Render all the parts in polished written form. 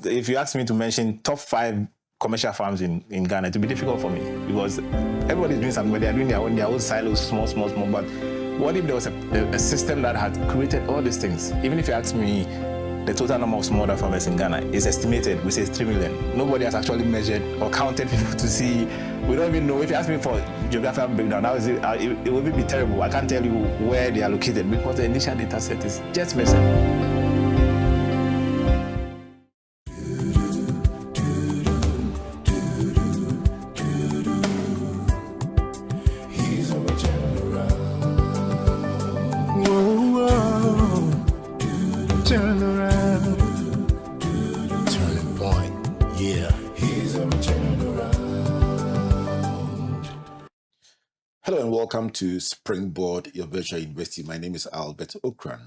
If you ask me to mention top 5 commercial farms in Ghana, it will be difficult for me because everybody's doing something, but they're doing their own silos, small. But what if there was a system that had created all these things? Even if you ask me, the total number of smallholder farmers in Ghana is estimated, we say 3 million. Nobody has actually measured or counted people to see. We don't even know. If you ask me for geographical breakdown, how is it will be terrible. I can't tell you where they are located because the initial data set is just missing. Welcome to Springboard, your virtual university. My name is Ocran,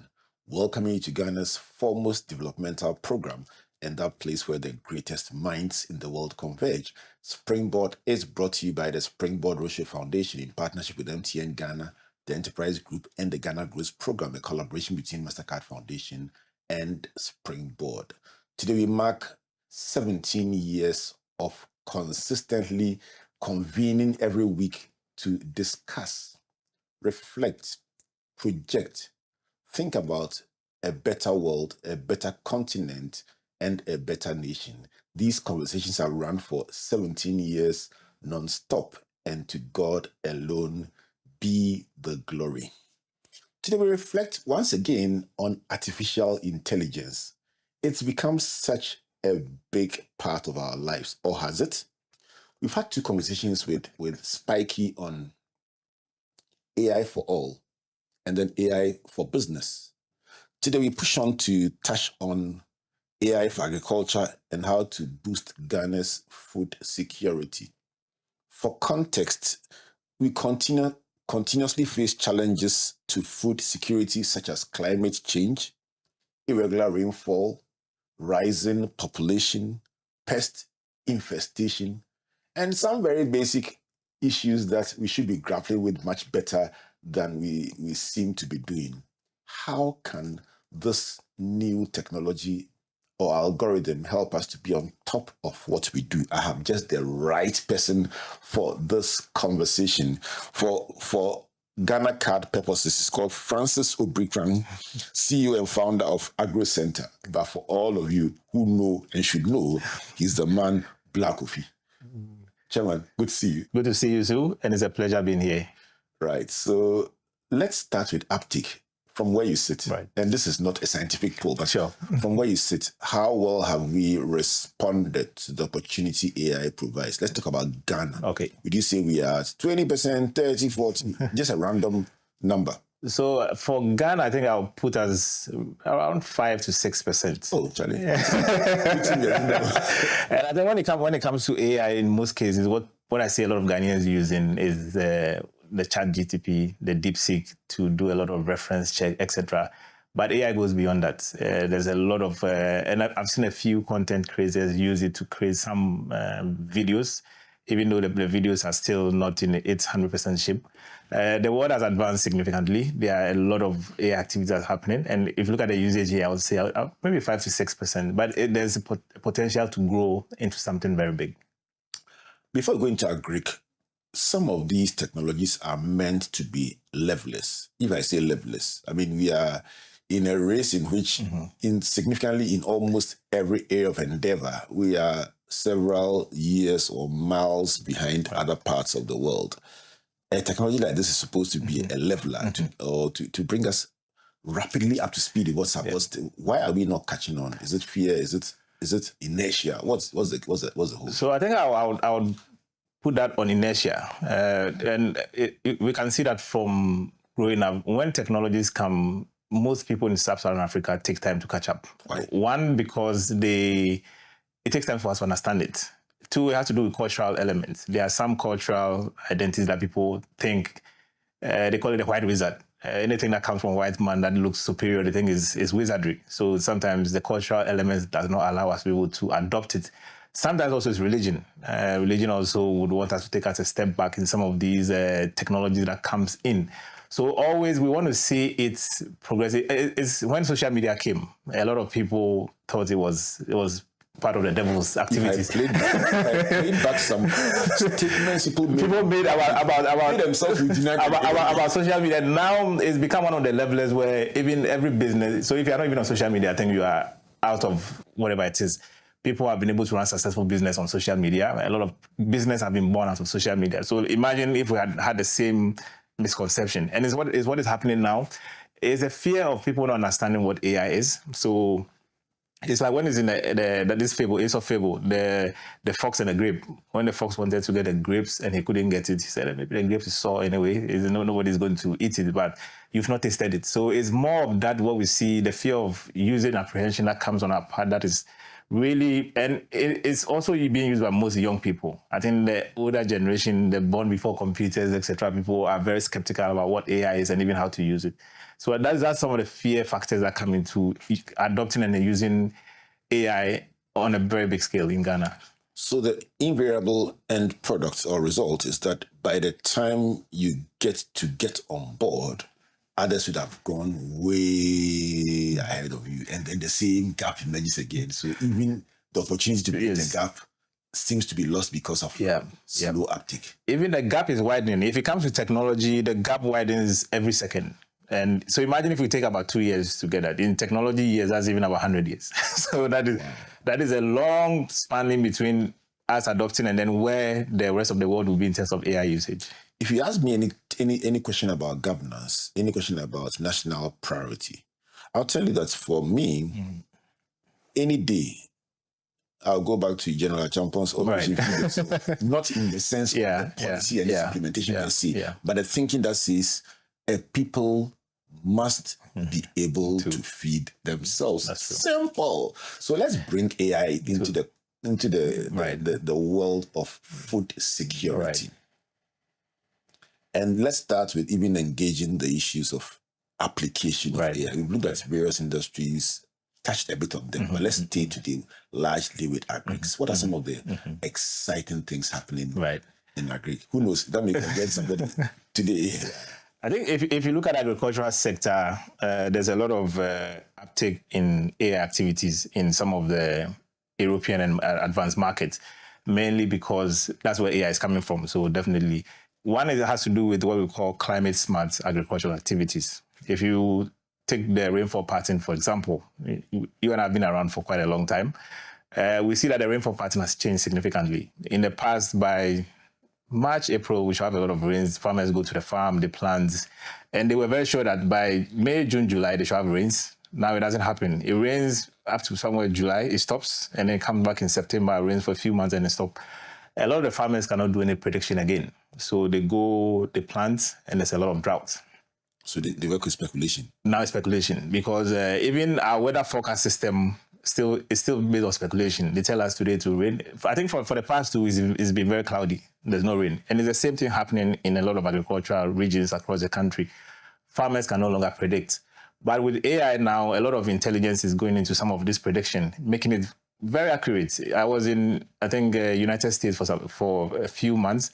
welcoming you to Ghana's foremost developmental program and that place where the greatest minds in the world converge. Springboard is brought to you by the Springboard Rocher Foundation in partnership with MTN Ghana, the Enterprise Group, and the Ghana Growth Program, a collaboration between Mastercard Foundation and Springboard. Today we mark 17 years of consistently convening every week to discuss, reflect, project, think about a better world, a better continent, and a better nation. These conversations have run for 17 years non-stop, and to God alone be the glory. Today we reflect once again on artificial intelligence. It's become such a big part of our lives, or has it? We've had 2 conversations with Spiky on AI for all and then AI for business. Today we push on to touch on AI for agriculture and how to boost Ghana's food security. For context, we continuously face challenges to food security such as climate change, irregular rainfall, rising population, pest infestation, and some very basic issues that we should be grappling with much better than we seem to be doing. How can this new technology or algorithm help us to be on top of what we do? I have just the right person for this conversation. For Ghana Card purposes, it's called Francis Obirikorang, CEO and founder of Agro Center. But for all of you who know and should know, he's the man, Blaqq Qouphy. Chairman, good to see you. Good to see you too, and it's a pleasure being here. Right. So let's start with uptake from where you sit. Right. And this is not a scientific poll, but sure. From where you sit, how well have we responded to the opportunity AI provides? Let's talk about Ghana. Okay. Would you say we are 20%, 30, 40, just a random number? So for Ghana, I think I'll put us around 5 to 6%. Oh, Charlie. Yeah. And I think when it comes to AI, in most cases, what I see a lot of Ghanaians using is the ChatGPT, the DeepSeek to do a lot of reference check, etc. But AI goes beyond that. There's a lot of, and I've seen a few content creators use it to create some videos, even though the videos are still not in its 100% shape. The world has advanced significantly. There are a lot of AI activities that's happening. And if you look at the usage here, I would say maybe 5 to 6%. But there's a potential to grow into something very big. Before we go into our Greek, some of these technologies are meant to be leveless. If I say leveless, I mean we are in a race in which significantly in almost every area of endeavor, we are several years or miles behind other parts of the world. A technology like this is supposed to be a leveler to bring us rapidly up to speed with what's up. Why are we not catching on? Is it fear? Is it inertia? What's the whole? So I think I would put that on inertia, and we can see that from growing up. When technologies come, most people in sub-Saharan Africa take time to catch up. Why? One, because it takes time for us to understand it. 2, it has to do with cultural elements. There are some cultural identities that people think, they call it a white wizard. Anything that comes from a white man that looks superior, they think is wizardry. So sometimes the cultural elements does not allow us to be able to adopt it. Sometimes also it's religion. Religion also would want us to take us a step back in some of these technologies that comes in. So always we want to see it's progressive. It's when social media came, a lot of people thought it was part of the devil's activities. If I played back some statements people made about themselves about social media. Now it's become one of the levelers where even every business, so if you're not even on social media, I think you are out of whatever it is. People have been able to run successful business on social media. A lot of business have been born out of social media. So imagine if we had the same misconception. And it's what is happening now. It's a fear of people not understanding what AI is. So it's like when it's in this fable, Ace of Fable, the fox and the grape. When the fox wanted to get the grapes and he couldn't get it, he said, maybe the grapes is sour anyway. Nobody's going to eat it, but you've not tasted it. So it's more of that what we see, the fear of using apprehension that comes on our part that is really, and it's also being used by most young people. I think the older generation, the born before computers, etc., people are very skeptical about what AI is and even how to use it. So that's some of the fear factors that come into adopting and using AI on a very big scale in Ghana. So the invariable end product or result is that by the time you get on board, others would have gone way ahead of you, and then the same gap emerges again. So even the opportunity to bridge the gap seems to be lost because of slow uptake. Even the gap is widening. If it comes to technology, the gap widens every second. And so imagine if we take about 2 years to get that. In technology years, that's even about 100 years. So that is a long span in between us adopting and then where the rest of the world will be in terms of AI usage. If you ask me any question about governance, any question about national priority, I'll tell you that for me, any day, I'll go back to General Champon's not in the sense of the policy and its implementation per se, but the thinking that says people must be able to feed themselves. Simple. So let's bring AI into the world of food security. And let's start with even engaging the issues of application of AI. We've looked at various industries, touched a bit on them, but let's stay today largely with agrics. What are some of the exciting things happening in agri? Who knows? That may get somebody today. I think if you look at the agricultural sector, there's a lot of uptake in AI activities in some of the European and advanced markets, mainly because that's where AI is coming from. So definitely, one is it has to do with what we call climate smart agricultural activities. If you take the rainfall pattern, for example, you and I have been around for quite a long time. We see that the rainfall pattern has changed significantly. In the past, by March, April, we should have a lot of rains. Farmers go to the farm, they plant, and they were very sure that by May, June, July, they should have rains. Now it doesn't happen. It rains up to somewhere July, it stops, and then it comes back in September, it rains for a few months, and it stops. A lot of the farmers cannot do any prediction again. So they plant, and there's a lot of drought. So they work with speculation? Now it's speculation, because even our weather forecast system is still based on speculation. They tell us today to rain. I think for the past 2 weeks, it's been very cloudy. There's no rain. And it's the same thing happening in a lot of agricultural regions across the country. Farmers can no longer predict. But with AI now, a lot of intelligence is going into some of this prediction, making it very accurate. I was in, I think, United States for a few months,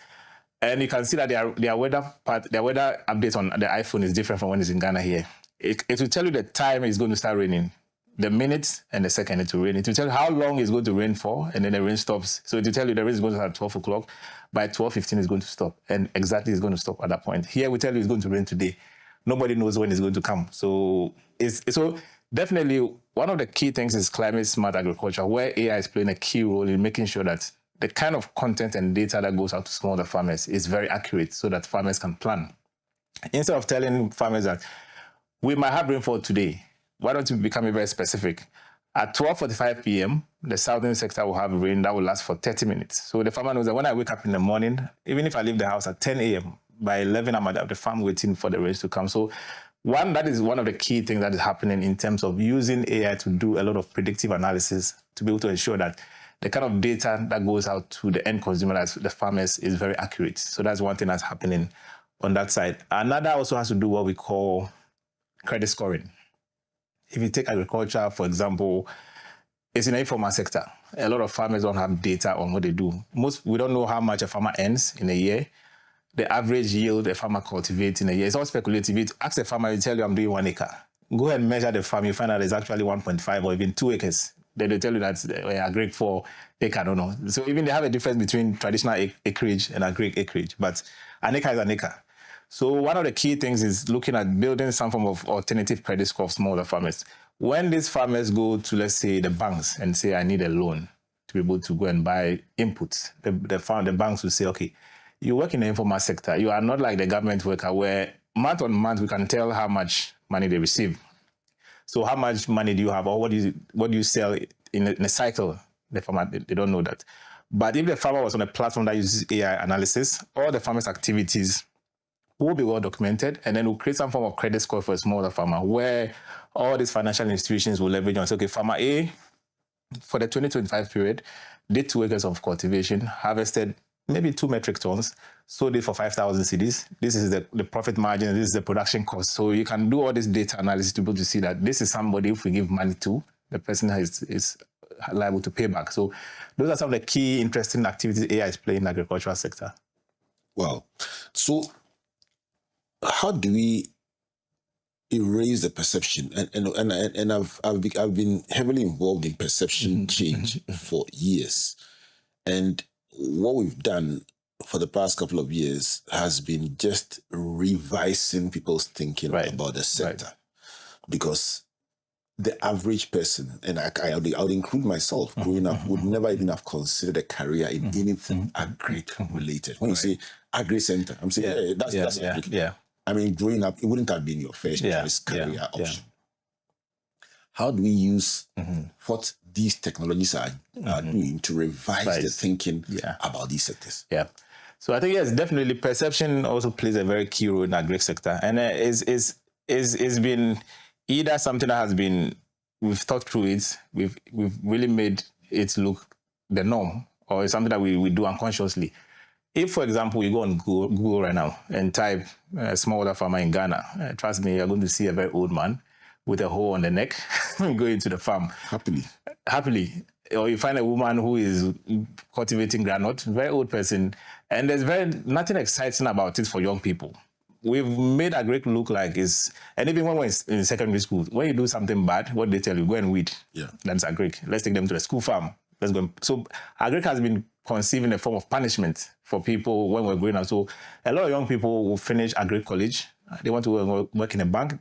and you can see that their weather update on the iPhone is different from when it's in Ghana here. It will tell you the time it's going to start raining, the minutes and the second it will rain. It will tell you how long it's going to rain for, and then the rain stops. So it will tell you the rain is going to start at 12 o'clock. By 12:15, it's going to stop, and exactly it's going to stop at that point. Here we tell you it's going to rain today. Nobody knows when it's going to come. So so definitely one of the key things is climate smart agriculture, where AI is playing a key role in making sure that the kind of content and data that goes out to smaller farmers is very accurate so that farmers can plan. Instead of telling farmers that we might have rainfall today, why don't you become very specific? At 12:45 p.m., the southern sector will have rain that will last for 30 minutes. So the farmer knows that when I wake up in the morning, even if I leave the house at 10 a.m., by 11, I'm at the farm waiting for the rains to come. So that is one of the key things that is happening in terms of using AI to do a lot of predictive analysis to be able to ensure that the kind of data that goes out to the end consumer, as the farmers, is very accurate. So that's one thing that's happening on that side. Another also has to do what we call credit scoring. If you take agriculture, for example, it's in the informal sector. A lot of farmers don't have data on what they do. We don't know how much a farmer earns in a year. The average yield a farmer cultivates in a year. It's all speculative. Ask a farmer, you tell you I'm doing 1 acre. Go and measure the farm, you find out it's actually 1.5 or even 2 acres. Then they tell you that agric for acre, no, no. So even they have a difference between traditional acreage and agric acreage, but an acre is an acre. So one of the key things is looking at building some form of alternative credit score for smaller farmers. When these farmers go to, let's say, the banks and say, I need a loan to be able to go and buy inputs, the banks will say, okay, you work in the informal sector. You are not like the government worker where month on month we can tell how much money they receive. So how much money do you have, or what do you sell in a cycle? The farmer, they don't know that. But if the farmer was on a platform that uses AI analysis, all the farmer's activities will be well documented, and then we'll create some form of credit score for a smaller farmer where all these financial institutions will leverage on. So, okay, farmer A, for the 2025 period, did 2 acres of cultivation, harvested maybe 2 metric tons, sold it for 5,000 cedis. This is the profit margin, this is the production cost. So you can do all this data analysis to be able to see that this is somebody, if we give money to, the person is liable to pay back. So those are some of the key interesting activities AI is playing in the agricultural sector. Wow. So how do we erase the perception? And I've been heavily involved in perception change for years. And what we've done for the past couple of years has been just revising people's thinking about the sector. Right. Because the average person, and I would include myself, growing up, would never even have considered a career in anything agri-related. When you say agri-center, I'm saying, hey, that's agri. Yeah. I mean, growing up, it wouldn't have been your first choice career option. How do we use what these technologies are doing to revise the thinking about these sectors? Yeah. So I think, yes, definitely perception also plays a very key role in the agri sector. And it's been either something that has been, we've thought through it, we've really made it look the norm, or it's something that we do unconsciously. If, for example, you go on Google right now and type smallholder farmer in Ghana, trust me, you're going to see a very old man with a hole on the neck going to the farm. Happily. Or you find a woman who is cultivating groundnut, very old person, and there's nothing exciting about it for young people. We've made agric look like and even when we're in secondary school, when you do something bad, what they tell you, go and weed. Yeah. That's agric. Let's take them to the school farm. Let's go. So agric has been conceived in a form of punishment for people when we're growing up. So a lot of young people will finish agric college. They want to work in a bank.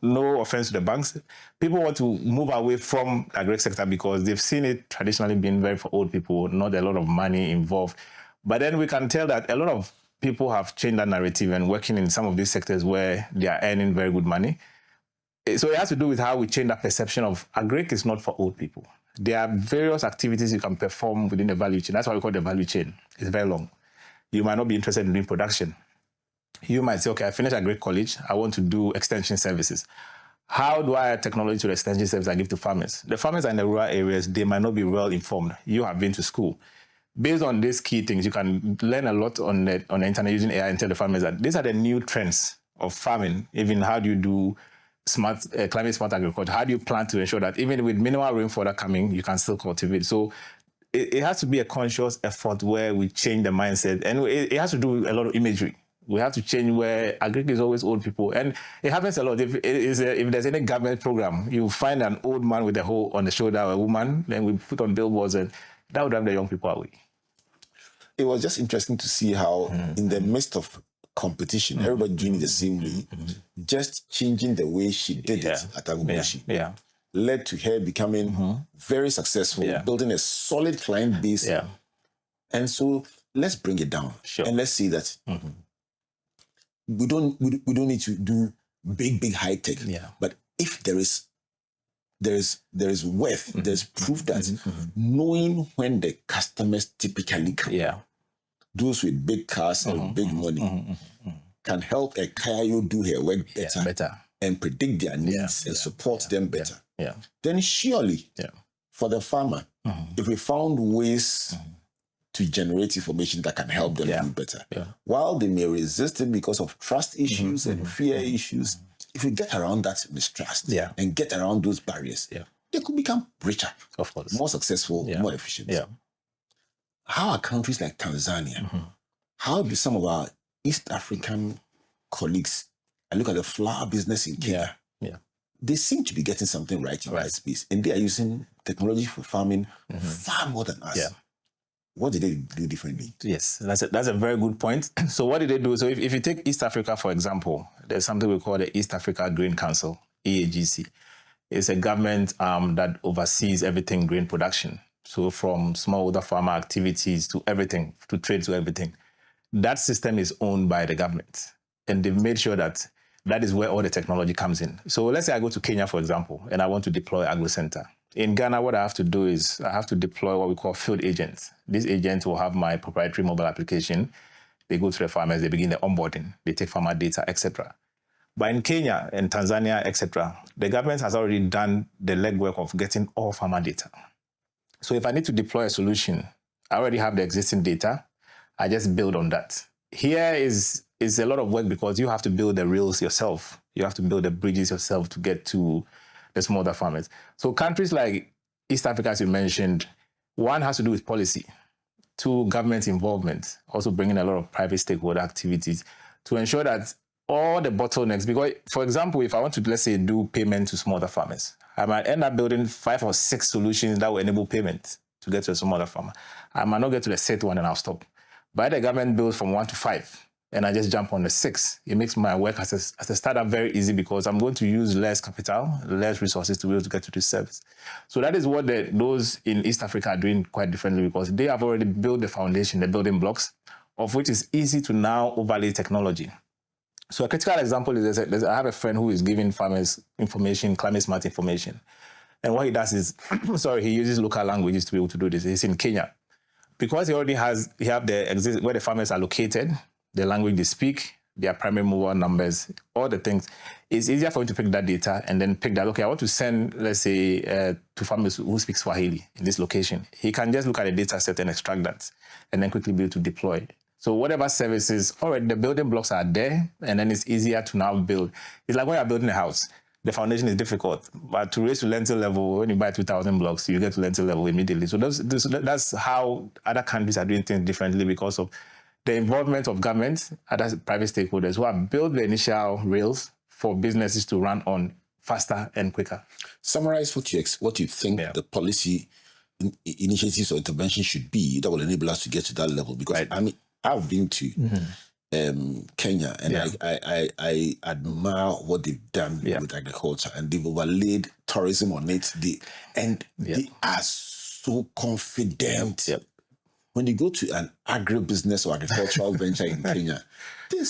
No offense to the banks. People want to move away from the agric sector because they've seen it traditionally being very for old people, not a lot of money involved. But then we can tell that a lot of people have changed that narrative and working in some of these sectors where they are earning very good money. So it has to do with how we change that perception of agric is not for old people. There are various activities you can perform within the value chain. That's why we call it the value chain. It's very long. You might not be interested in doing production. You might say, okay, I finished agric college. I want to do extension services. How do I add technology to the extension service I give to farmers? The farmers are in the rural areas. They might not be well informed. You have been to school. Based on these key things, you can learn a lot on the internet using AI and tell the farmers that these are the new trends of farming. Even how do you do climate smart agriculture? How do you plan to ensure that even with minimal rainfall coming, you can still cultivate? So it has to be a conscious effort where we change the mindset, and it has to do with a lot of imagery. We have to change where agric is always old people. And it happens a lot. If there's any government program, you find an old man with a hole on the shoulder, or a woman, then we put on billboards, and that would drive the young people away. It was just interesting to see how in the midst of competition, everybody doing it the same way, just changing the way she did it at Agbogbloshie led to her becoming very successful, building a solid client base. And so let's bring it down. And let's see that we don't need to do big high tech. But if there is worth, there's proof that knowing when the customers typically come, those with big cars and big money can help a Kayo do her work better and predict their needs and support them better. Then surely for the farmer, if we found ways to generate information that can help them do better. While they may resist it because of trust issues and fear issues, if we get around that mistrust and get around those barriers, they could become richer, of course, more successful, more efficient. How are countries like Tanzania, how do some of our East African colleagues, I look at the flower business in Kenya, they seem to be getting something right in that space, and they are using technology for farming far more than us. Yeah. What did they do differently? Yes, that's a very good point. So what did they do? So if you take East Africa, for example, there's something we call the East Africa Grain Council, EAGC. It's a government that oversees everything grain production. So from smallholder farmer activities to everything, to trade to everything. That system is owned by the government. And they've made sure that that is where all the technology comes in. So let's say I go to Kenya, for example, and I want to deploy AgroCenter. In Ghana, what I have to do is I have to deploy what we call field agents. These agents will have my proprietary mobile application. They go to the farmers, they begin the onboarding, they take farmer data, etc. But in Kenya and Tanzania, etc., the government has already done the legwork of getting all farmer data. So if I need to deploy a solution, I already have the existing data. I just build on that. Here is a lot of work because you have to build the rails yourself. You have to build the bridges yourself to get to the smaller farmers. So countries like East Africa, as you mentioned, one has to do with policy. Two, government involvement, also bringing a lot of private stakeholder activities to ensure that all the bottlenecks, because, for example, if I want to, let's say, do payment to smaller farmers, I might end up building 5 or 6 solutions that will enable payment to get to a smaller farmer. I might not get to the 6th one and I'll stop. But the government builds from 1 to 5, and I just jump on the 6th. It makes my work as a startup very easy because I'm going to use less capital, less resources to be able to get to this service. So that is what those in East Africa are doing quite differently because they have already built the foundation, the building blocks, of which is easy to now overlay technology. So a critical example is I have a friend who is giving farmers information, climate smart information. And what he does is, he uses local languages to be able to do this. He's in Kenya. Because he already has, where the farmers are located, the language they speak, their primary mobile numbers, all the things, it's easier for him to pick that data and then pick that, okay, I want to send, let's say, to farmers who speak Swahili in this location. He can just look at the data set and extract that and then quickly be able to deploy. So whatever services, already the building blocks are there, and then it's easier to now build. It's like when you're building a house. The foundation is difficult, but to raise to lentil level, when you buy 2,000 blocks, you get to lentil level immediately. So that's how other countries are doing things differently because of the involvement of government, other private stakeholders who have built the initial rails for businesses to run on faster and quicker. Summarize what you think the policy initiatives or interventions should be that will enable us to get to that level. Because I mean, I've been to Kenya, and I admire what they've done with agriculture, and they've overlaid tourism on it. They are so confident. Yep. When you go to an agribusiness or agricultural venture in Kenya, they're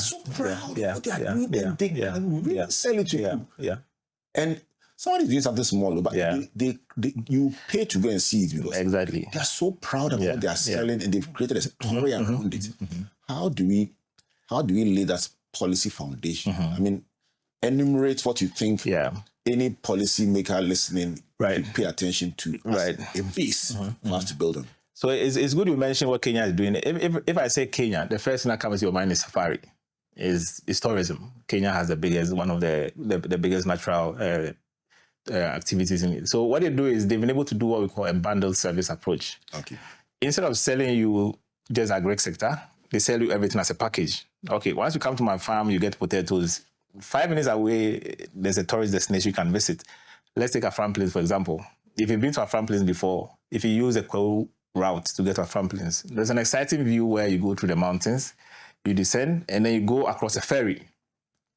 so proud of what they are doing, and they can really sell it to you. Yeah. And somebody's doing something small, but you pay to go and see it because they're so proud of what they are selling, and they've created a story around it. How do we lay that policy foundation? I mean, enumerate what you think any policy maker listening should pay attention to as a base for us to build on. So it's good you mentioned what Kenya is doing. If I say Kenya, the first thing that comes to your mind is safari, is tourism. Kenya has one of the biggest natural activities in it. So what they do is they've been able to do what we call a bundled service approach. Okay. Instead of selling you just agri sector, they sell you everything as a package. Okay, once you come to my farm, you get potatoes. 5 minutes away, there's a tourist destination you can visit. Let's take Ocran Plains, for example. If you've been to Ocran Plains before, if you use a Kwewu route to get to Ocran Plains, there's an exciting view where you go through the mountains, you descend, and then you go across a ferry.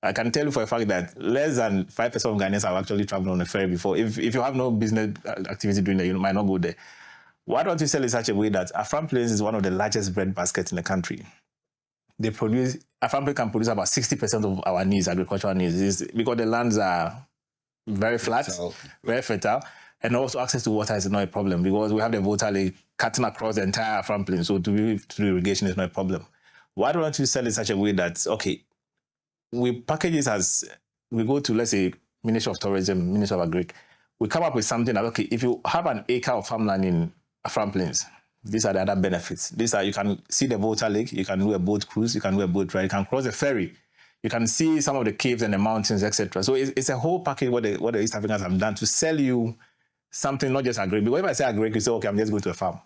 I can tell you for a fact that less than 5% of Ghanaians have actually traveled on a ferry before. If you have no business activity doing that, you might not go there. Why don't you sell in such a way that Ocran Plains is one of the largest bread baskets in the country? Ocran Plains can produce about 60% of our needs, agricultural needs, because the lands are very flat, very fertile, and also access to water is not a problem because we have the water lake cutting across the entire Ocran Plains, so to do irrigation is not a problem. Why don't you sell in such a way that, okay, we package this as, we go to, let's say, Ministry of Tourism, Ministry of Agri, we come up with something that, okay, if you have an acre of farmland in Ocran Plains, these are the other benefits. You can see the water lake, you can do a boat cruise, you can do a boat ride, you can cross a ferry, you can see some of the caves and the mountains, etc. So it's a whole package what the East Africans have done to sell you something, not just agri. Because if I say agri, you say, okay, I'm just going to a farm.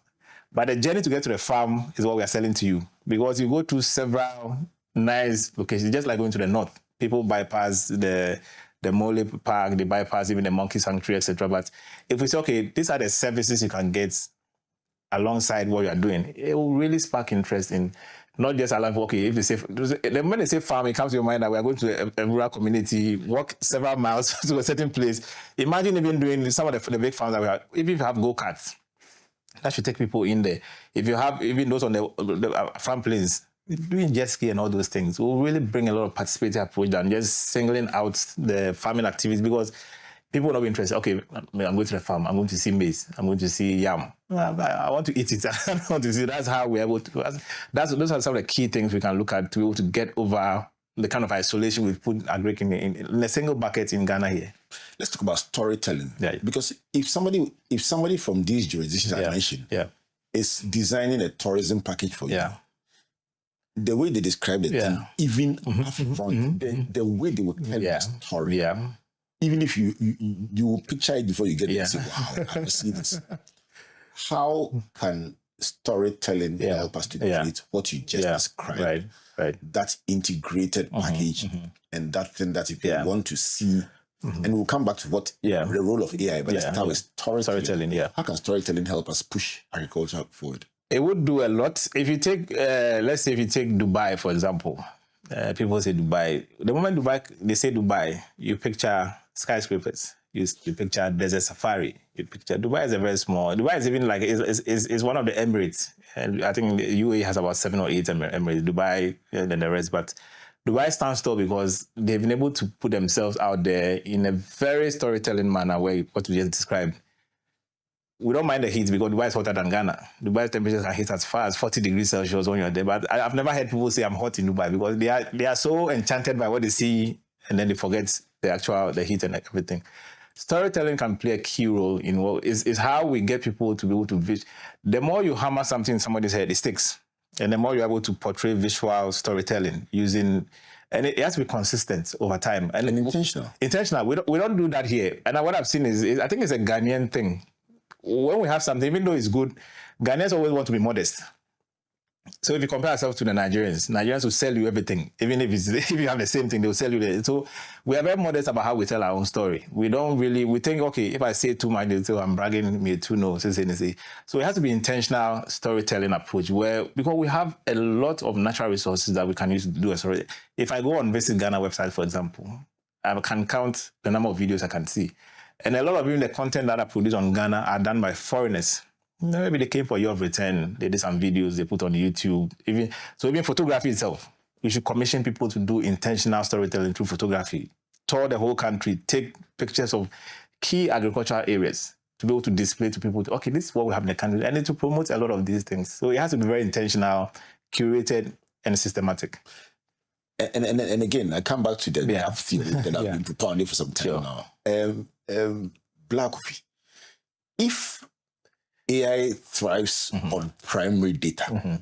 But the journey to get to the farm is what we are selling to you. Because you go to several nice locations, just like going to the north. People bypass the the Mole Park, the bypass, even the Monkey Sanctuary, etc. But if we say, okay, these are the services you can get alongside what you are doing, it will really spark interest in not just allowing, okay, if they say, when they say farm, it comes to your mind that we are going to a rural community, walk several miles to a certain place. Imagine even doing some of the big farms that we have, if you have go-karts, that should take people in there. If you have even those on the farm planes, doing jet ski and all those things will really bring a lot of participatory approach than just singling out the farming activities, because people will not be interested. Okay, I'm going to the farm. I'm going to see maize. I'm going to see yam. I want to eat it. I want to see. That's how we're able to. Those are some of the key things we can look at to be able to get over the kind of isolation we've put agric in a single bucket in Ghana here. Let's talk about storytelling. Yeah. Because if somebody from these jurisdictions I mentioned is designing a tourism package for you, the way they describe the thing, even upfront, the way they will tell the story. Even if you will picture it before you get there and say, wow, I see this. How can storytelling help us to create what you just described? Right. That integrated package and that thing that if you want to see, and we'll come back to what the role of AI, but let's start with storytelling. How can storytelling help us push agriculture forward? It would do a lot. If you take, let's say if you take Dubai, for example, people say Dubai. The moment they say Dubai, you picture skyscrapers. You picture desert safari. You picture Dubai is a very small. Dubai is even like is one of the Emirates. And I think the UAE has about 7 or 8 Emirates. Dubai and then the rest, but Dubai stands tall because they've been able to put themselves out there in a very storytelling manner, where what we just described. We don't mind the heat because Dubai is hotter than Ghana. Dubai's temperatures can hit as far as 40 degrees Celsius when you're there. But I've never heard people say I'm hot in Dubai, because they are so enchanted by what they see, and then they forget the heat and everything. Storytelling can play a key role in what is how we get people to be able to the more you hammer something in somebody's head, it sticks. And the more you're able to portray visual storytelling using, and it has to be consistent over time. And intentional. Intentional. We don't do that here. And what I've seen is I think it's a Ghanaian thing. When we have something, even though it's good, Ghanaians always want to be modest. So if you compare ourselves to the Nigerians will sell you everything. Even if you have the same thing, they'll sell you that. So we are very modest about how we tell our own story. We think, okay, if I say too much, they'll say I'm bragging, me too, no. So it has to be intentional storytelling approach, because we have a lot of natural resources that we can use to do a story. If I go on Visit Ghana website, for example, I can count the number of videos I can see. And a lot of even the content that I produce on Ghana are done by foreigners. Maybe they came for Year of Return, they did some videos they put on YouTube. Even photography itself, we should commission people to do intentional storytelling through photography. Tour the whole country, take pictures of key agricultural areas to be able to display to people, okay, this is what we have in the country, and to promote a lot of these things. So it has to be very intentional, curated, and systematic. And again, I come back to the theory that I've been propounding for some time now. Blaqq Qouphy, if AI thrives on primary data,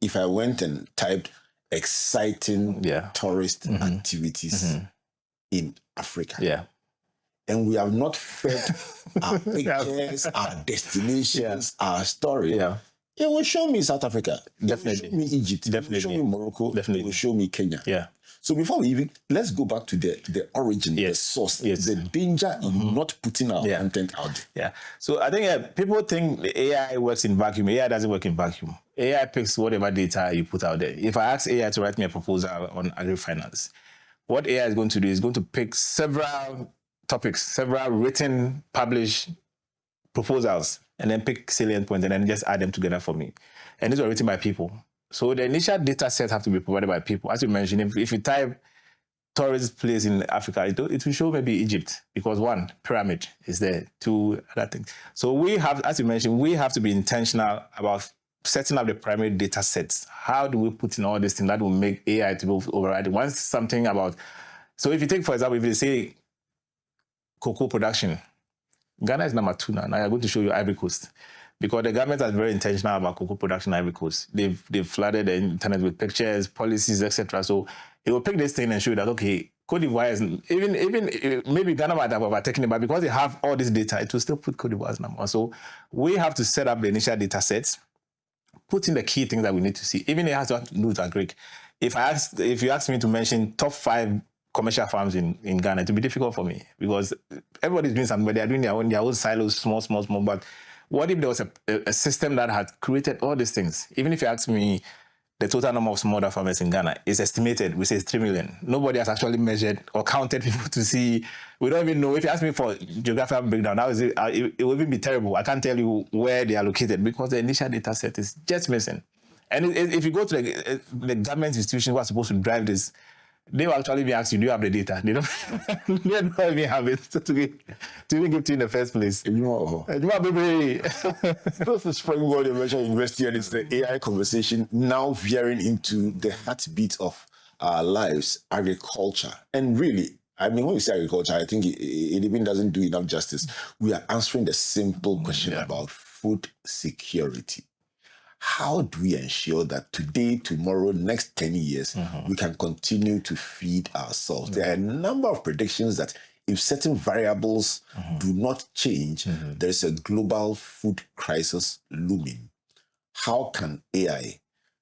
if I went and typed exciting tourist activities in Africa, and we have not fed our pictures, our destinations, our story, it will show me South Africa. Definitely. It will show me Egypt. Definitely. It will show me Morocco. Definitely. It will show me Kenya. So before we even, let's go back to the origin, the source, the danger in not putting our content out there. So I think people think the AI works in vacuum. AI doesn't work in vacuum. AI picks whatever data you put out there. If I ask AI to write me a proposal on agri-finance, what AI is going to do is going to pick several topics, several written, published proposals, and then pick salient points and then just add them together for me. And these were written by people. So the initial data sets have to be provided by people. As you mentioned, if you type tourist place in Africa, it will show maybe Egypt, because 1, pyramid is there, 2, other things. So we have, as you mentioned, we have to be intentional about setting up the primary data sets. How do we put in all this thing that will make AI to be override? Once something about, so if you take, for example, if you say cocoa production, Ghana is number 2 now. Now I'm going to show you Ivory Coast, because the government is very intentional about cocoa production in Ivory Coast. They've flooded the internet with pictures, policies, etc. So it will pick this thing and show you that, okay, Côte d'Ivoire is, even maybe Ghana might have overtaken it, but because they have all this data, it will still put Côte d'Ivoire's number. So we have to set up the initial data sets, put in the key things that we need to see. Even it has to do with agric. If you ask me to mention top 5 commercial farms in Ghana, it would be difficult for me because everybody's doing something, but they're doing their own silos, small. But what if there was a system that had created all these things? Even if you ask me, the total number of smallholder farmers in Ghana is estimated, we say 3 million. Nobody has actually measured or counted people to see. We don't even know. If you ask me for geographical breakdown, now it would even be terrible. I can't tell you where they are located because the initial data set is just missing. And if you go to the government institutions who are supposed to drive this, they will actually be asking, do you have the data? They don't even have it to even give to you in the first place. This is Springboard Emerging University, and it's the AI conversation now veering into the heartbeat of our lives, agriculture. And really, I mean, when we say agriculture, I think it even doesn't do enough justice. We are answering the simple question about food security. How do we ensure that today, tomorrow, next 10 years, we can continue to feed ourselves? There are a number of predictions that if certain variables do not change, there's a global food crisis looming. How can AI,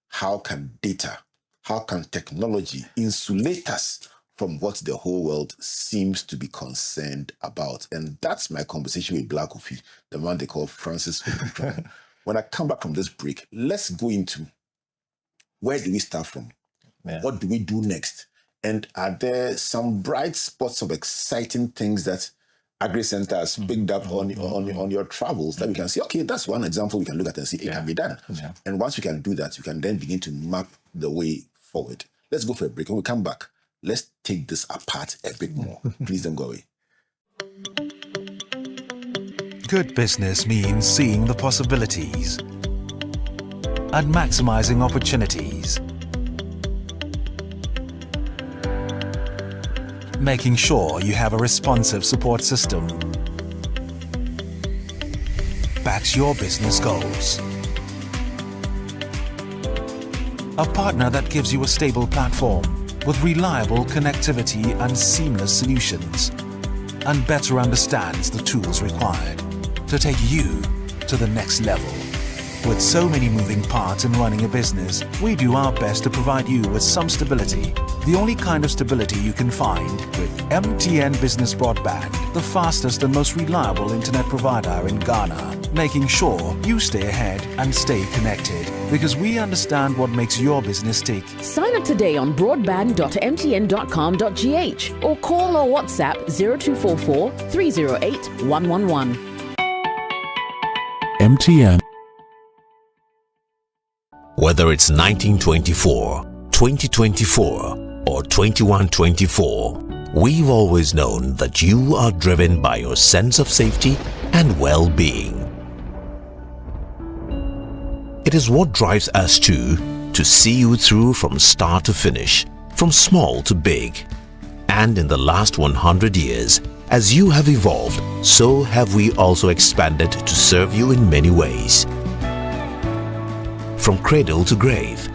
how can data, how can technology insulate us from what the whole world seems to be concerned about? And that's my conversation with Blaqq Qouphy, the man they call Francis Obirikorang. When I come back from this break, let's go into where do we start from? Yeah. What do we do next? And are there some bright spots of exciting things that AgriCenter has picked up on your travels that we can say, okay, that's one example we can look at and see it can be done. Yeah. And once we can do that, you can then begin to map the way forward. Let's go for a break. When we come back, let's take this apart a bit more. Please don't go away. Good business means seeing the possibilities and maximizing opportunities, making sure you have a responsive support system, backs your business goals, a partner that gives you a stable platform with reliable connectivity and seamless solutions, and better understands the tools required to take you to the next level. With so many moving parts in running a business, we do our best to provide you with some stability. The only kind of stability you can find with MTN Business Broadband, the fastest and most reliable internet provider in Ghana, making sure you stay ahead and stay connected because we understand what makes your business tick. Sign up today on broadband.mtn.com.gh or call or WhatsApp 0244 308 111. MTN. Whether it's 1924, 2024, or 2124, we've always known that you are driven by your sense of safety and well-being. It is what drives us to see you through from start to finish, from small to big. And in the last 100 years, as you have evolved, so have we also expanded to serve you in many ways. From cradle to grave,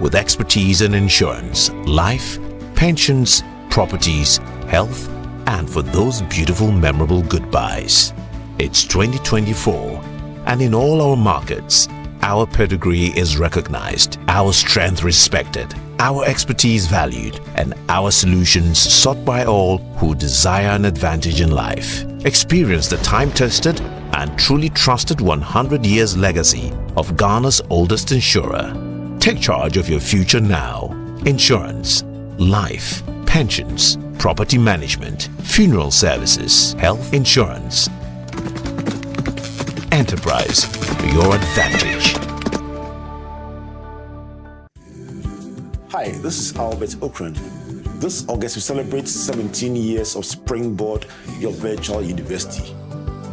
with expertise in insurance, life, pensions, properties, health, and for those beautiful, memorable goodbyes. It's 2024, and in all our markets, our pedigree is recognized, our strength respected, our expertise valued, and our solutions sought by all who desire an advantage in life. Experience the time-tested and truly trusted 100 years legacy of Ghana's oldest insurer. Take charge of your future now. Insurance, life, pensions, property management, funeral services, health insurance. Enterprise, your advantage. Hi, this is Ocran. This August we celebrate 17 years of Springboard, your virtual university.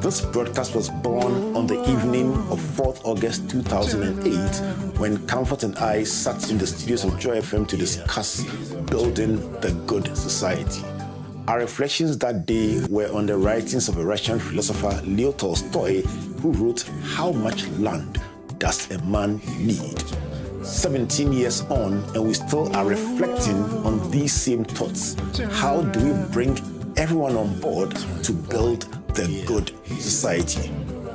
This broadcast was born on the evening of 4th August 2008 when Comfort and I sat in the studios of Joy FM to discuss building the good society. Our reflections that day were on the writings of a Russian philosopher Leo Tolstoy, who wrote, "How much land does a man need?" 17 years on, and we still are reflecting on these same thoughts. How do we bring everyone on board to build the good society?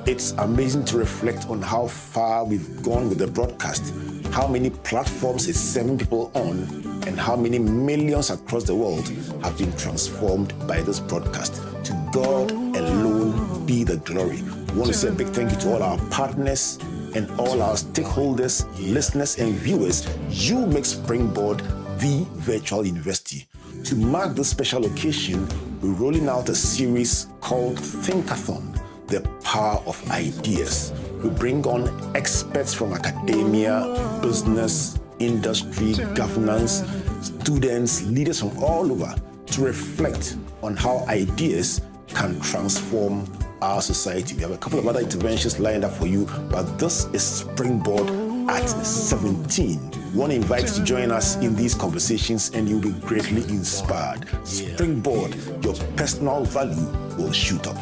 It's amazing to reflect on how far we've gone with the broadcast, how many platforms it's serving people on, and how many millions across the world have been transformed by this broadcast. To God alone be the glory. We want to say a big thank you to all our partners and all our stakeholders, listeners, and viewers. You make Springboard the virtual university. To mark this special occasion, we're rolling out a series called Thinkathon, the power of ideas. We bring on experts from academia, business, industry, governance, students, leaders from all over to reflect on how ideas can transform our society. We have a couple of other interventions lined up for you, but this is Springboard at 17. We want to invite you to join us in these conversations and you'll be greatly inspired. Springboard, your personal value will shoot up.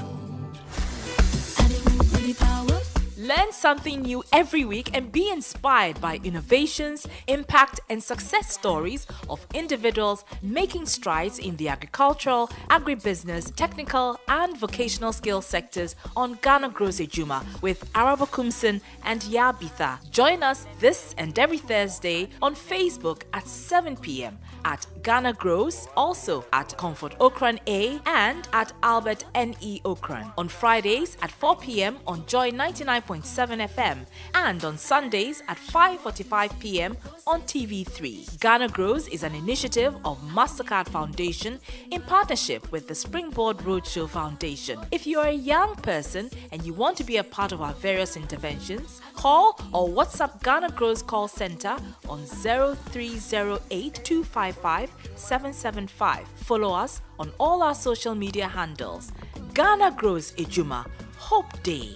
Learn something new every week and be inspired by innovations, impact, and success stories of individuals making strides in the agricultural, agribusiness, technical, and vocational skills sectors on Ghana Grows Ejuma with Arabo Kumsin and Yabitha. Join us this and every Thursday on Facebook at 7 p.m. at Ghana Grows, also at Comfort Ocran A and at Albert N.E. Ocran. On Fridays at 4 p.m. on Joy 99.7 FM and on Sundays at 5:45 p.m. on TV3. Ghana Grows is an initiative of Mastercard Foundation in partnership with the Springboard Roadshow Foundation. If you are a young person and you want to be a part of our various interventions, call or WhatsApp Ghana Grows call center on 0308 255 775. Follow us on all our social media handles. Ghana Grows Ejuma. Hope Day.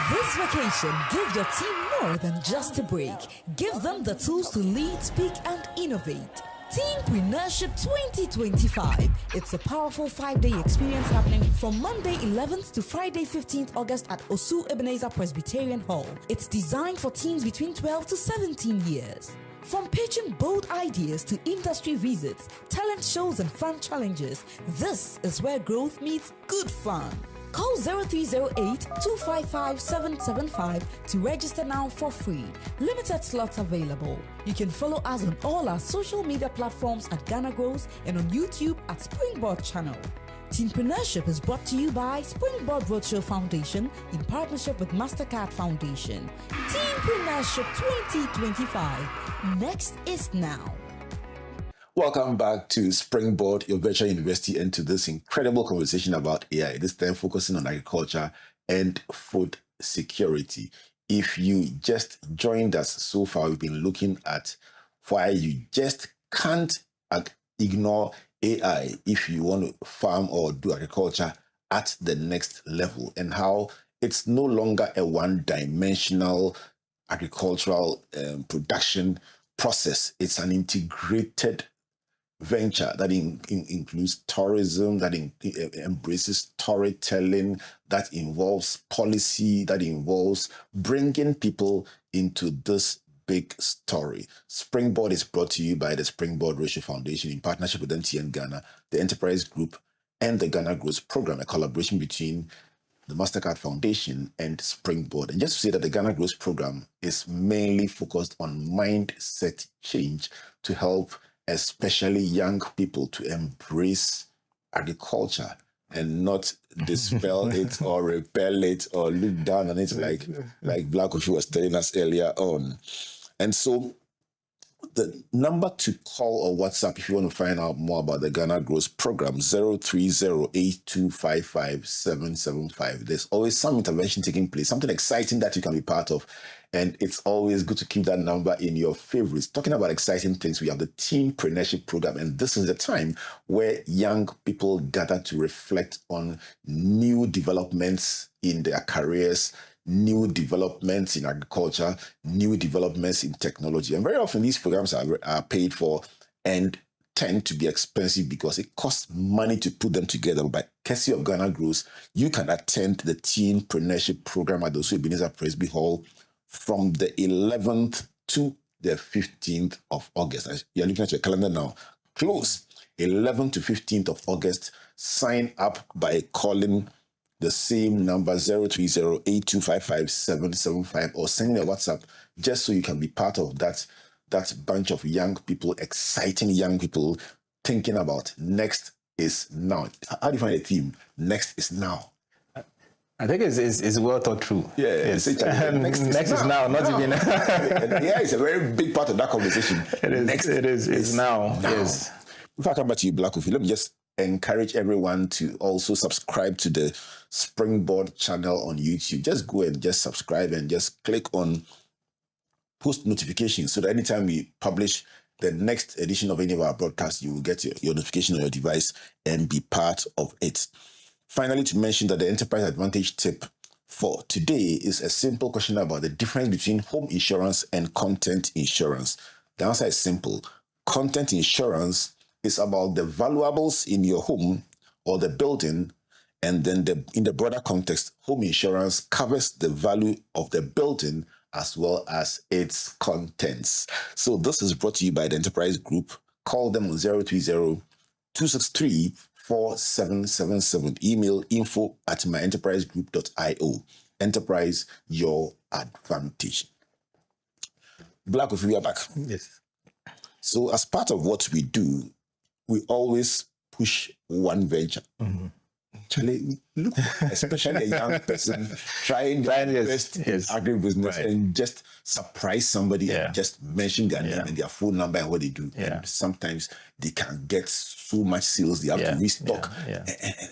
This vacation, give your team more than just a break. Give them the tools to lead, speak, and innovate. Teenpreneurship 2025. It's a powerful 5-day experience happening from Monday 11th to Friday 15th August at Osu Ebenezer Presbyterian Hall. It's designed for teens between 12 to 17 years. From pitching bold ideas to industry visits, talent shows, and fun challenges, this is where growth meets good fun. Call 0308-255-775 to register now for free. Limited slots available. You can follow us on all our social media platforms at Ghana Grows and on YouTube at Springboard channel. Teenpreneurship is brought to you by Springboard Roadshow Foundation in partnership with Mastercard Foundation. Teenpreneurship 2025. Next is now. Welcome back to Springboard, your virtual university, and to this incredible conversation about AI, this time focusing on agriculture and food security. If you just joined us so far, we've been looking at why you just can't ignore AI if you want to farm or do agriculture at the next level, and how it's no longer a one-dimensional agricultural production process. It's an integrated venture that includes tourism, that embraces storytelling, that involves policy, that involves bringing people into this big story. Springboard is brought to you by the Springboard Roadshow Foundation in partnership with MTN Ghana, the Enterprise Group, and the Ghana Grows Program, a collaboration between the Mastercard Foundation and Springboard. And just to say that the Ghana Grows Program is mainly focused on mindset change to help especially young people to embrace agriculture and not dispel it or repel it or look down on it like Blaqq Qouphy was telling us earlier on. And so the number to call or WhatsApp if you want to find out more about the Ghana Grows Program, 0308-255-775. There's always some intervention taking place, something exciting that you can be part of. And it's always good to keep that number in your favorites. Talking about exciting things, we have the Teenpreneurship Program. And this is the time where young people gather to reflect on new developments in their careers, new developments in agriculture, new developments in technology. And very often these programs are paid for and tend to be expensive because it costs money to put them together. But by courtesy of Ghana Grows, you can attend the Teenpreneurship Program at the Osu Ebenezer Presby Hall from the 11th to the 15th of August. You're looking at your calendar now. Close 11th to 15th of August. Sign up by calling the same number 030-8255-775 or sending a WhatsApp just so you can be part of that bunch of young people, exciting young people thinking about next is now. How do you find a theme? Next is now. I think it's well thought through. Yeah, yes. Next is now. Not even. Yeah, it's a very big part of that conversation. It is now. Yes. If I come back to you, Blaqq Qouphy, let me just encourage everyone to also subscribe to the Springboard channel on YouTube. Just go and just subscribe and just click on post notifications so that anytime we publish the next edition of any of our broadcasts, you will get your notification on your device and be part of it. Finally, to mention that the Enterprise Advantage tip for today is a simple question about the difference between home insurance and content insurance. The answer is simple. Content insurance is about the valuables in your home or the building, and then in the broader context, home insurance covers the value of the building as well as its contents. So this is brought to you by the Enterprise Group. Call them on 030-263-4777. Email info@myenterprisegroup.io. Enterprise, your advantage. Blaqq Qouphy, we are back. Yes. So as part of what we do, we always push one venture. Mm-hmm. Charlie, look, especially a young person trying their best in agribusiness and just surprise somebody and just mention their name and their phone number and what they do. Yeah. And sometimes they can get so much sales, they have to restock.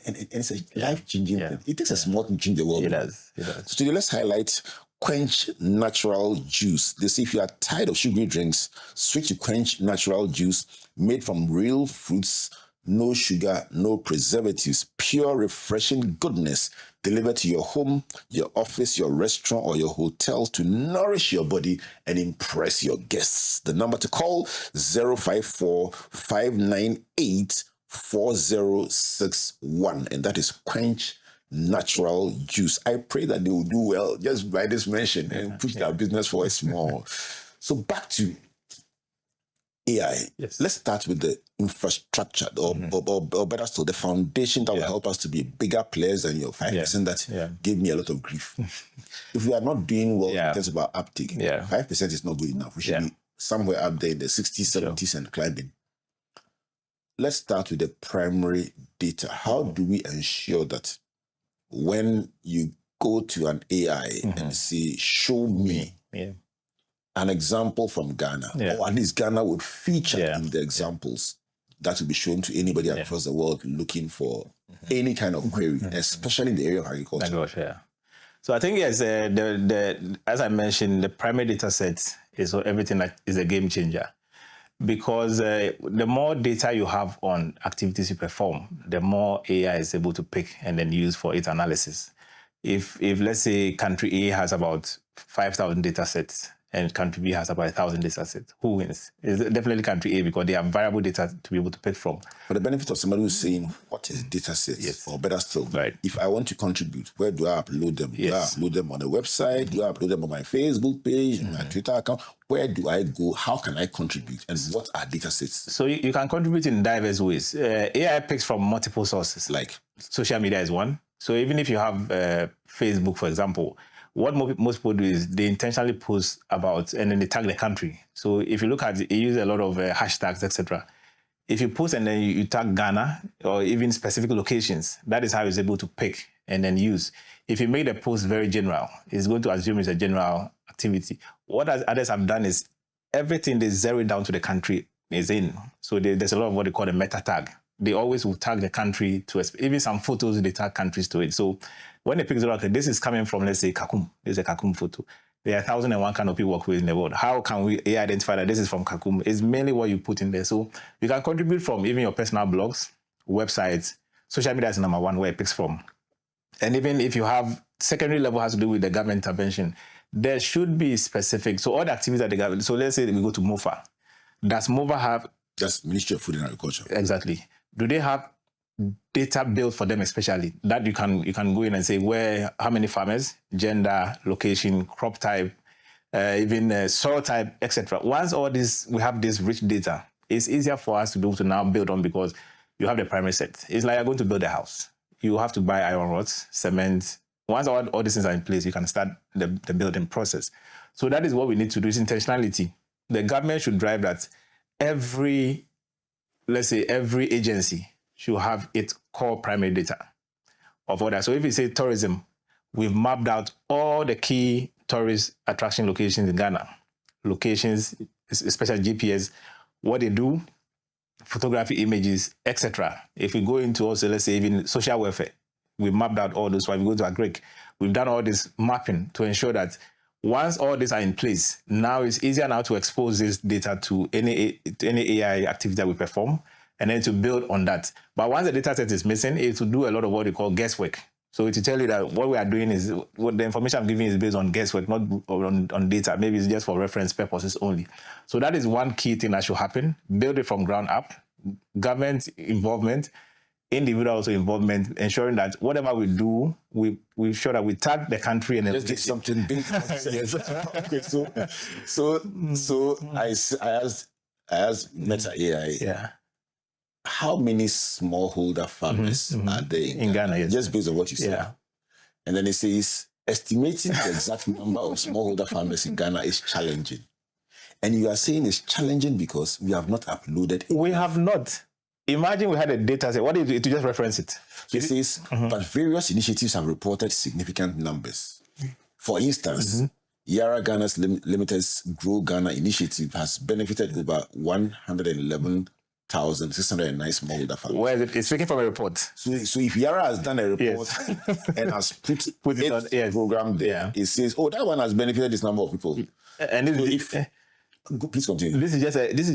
And it's a life-changing thing. It takes a small thing to change the world. It does. So today, let's highlight Quench Natural Juice. They say if you are tired of sugary drinks, switch to Quench Natural Juice made from real fruits. No sugar, no preservatives, pure, refreshing goodness delivered to your home, your office, your restaurant, or your hotel to nourish your body and impress your guests. The number to call 054-598-4061, and that is Quench Natural Juice. I pray that they will do well just by this mention and push their business forward small. So back to AI. Yes. Let's start with the infrastructure, or better still, the foundation that will help us to be bigger players than your 5% that gave me a lot of grief. If we are not doing well in terms of our uptake, 5% is not good enough. We should be somewhere up there in the 60s, 70s, and climbing. Let's start with the primary data. How do we ensure that when you go to an AI and say, show me an example from Ghana, or at least Ghana would feature in the examples that will be shown to anybody across the world looking for any kind of query, especially in the area of agriculture? So I think, yes, as I mentioned, the primary data set is everything that is a game changer. Because the more data you have on activities you perform, the more AI is able to pick and then use for its analysis. If let's say country A has about 5,000 data sets, and country B has about 1,000 data sets, who wins? It's definitely country A, because they have variable data to be able to pick from. For the benefit of somebody who's saying, what is data sets? Or better still, if I want to contribute, where do I upload them? Do I upload them on the website? Do I upload them on my Facebook page, my Twitter account? Where do I go? How can I contribute? And what are data sets? So you can contribute in diverse ways. AI picks from multiple sources. Like social media is one. So even if you have Facebook, for example, what most people do is they intentionally post about and then they tag the country. So if you look at it, you use a lot of hashtags, etc. If you post and then you tag Ghana or even specific locations, that is how it's able to pick and then use. If you make the post very general, it's going to assume it's a general activity. What others have done is everything they zero it down to the country is in. So there's a lot of what they call the meta tag. They always will tag the country to, even some photos, they tag countries to it. So when they pick zero, okay, this is coming from, let's say, Kakum. This is a Kakum photo. There are 1,001 kind of people work with in the world. How can we identify that this is from Kakum? It's mainly what you put in there. So you can contribute from even your personal blogs, websites. Social media is number one where it picks from. And even if you have secondary level has to do with the government intervention, there should be specific. So all the activities that the government, so let's say we go to MOFA. Does MOFA have? That's Ministry of Food and Agriculture. Exactly. Do they have data built for them especially that you can go in and say how many farmers, gender, location, crop type, even soil type, etc. Once all this, we have this rich data, it's easier for us to be able to now build on because you have the primary set. It's like you're going to build a house. You have to buy iron rods, cement. Once all these things are in place, you can start the building process. So that is what we need to do, is intentionality. The government should drive that every agency should have its core primary data of all that. So if you say tourism, we've mapped out all the key tourist attraction locations in Ghana. Locations, especially GPS, what they do, photography, images, etc. If we go into also, let's say, even social welfare, we mapped out all those. So if we go to Agric, we've done all this mapping to ensure that once all these are in place, now it's easier now to expose this data to any AI activity that we perform, and then to build on that. But once the data set is missing, it will do a lot of what we call guesswork. So to tell you that what we are doing is, what the information I'm giving is based on guesswork, not on data. Maybe it's just for reference purposes only. So that is one key thing that should happen. Build it from ground up. Government involvement, individual also involvement, ensuring that whatever we do, we ensure that we tag the country and just do something big. Yes. Okay, so I asked Meta AI. Yeah. How many smallholder farmers are there in Ghana? Yes. Just based on what you said. Yeah. And then it says, estimating the exact number of smallholder farmers in Ghana is challenging. And you are saying it's challenging because we have not uploaded it. We have not. Imagine we had a data set. What did you just reference it? So it says, but various initiatives have reported significant numbers. For instance, Yara Ghana's Limited's Grow Ghana initiative has benefited over 111,609 smallholder farmers. Where is it? It's speaking from a report. So if Yara has done a report and has put it on a program there, it says, oh, that one has benefited this number of people. And please continue. This is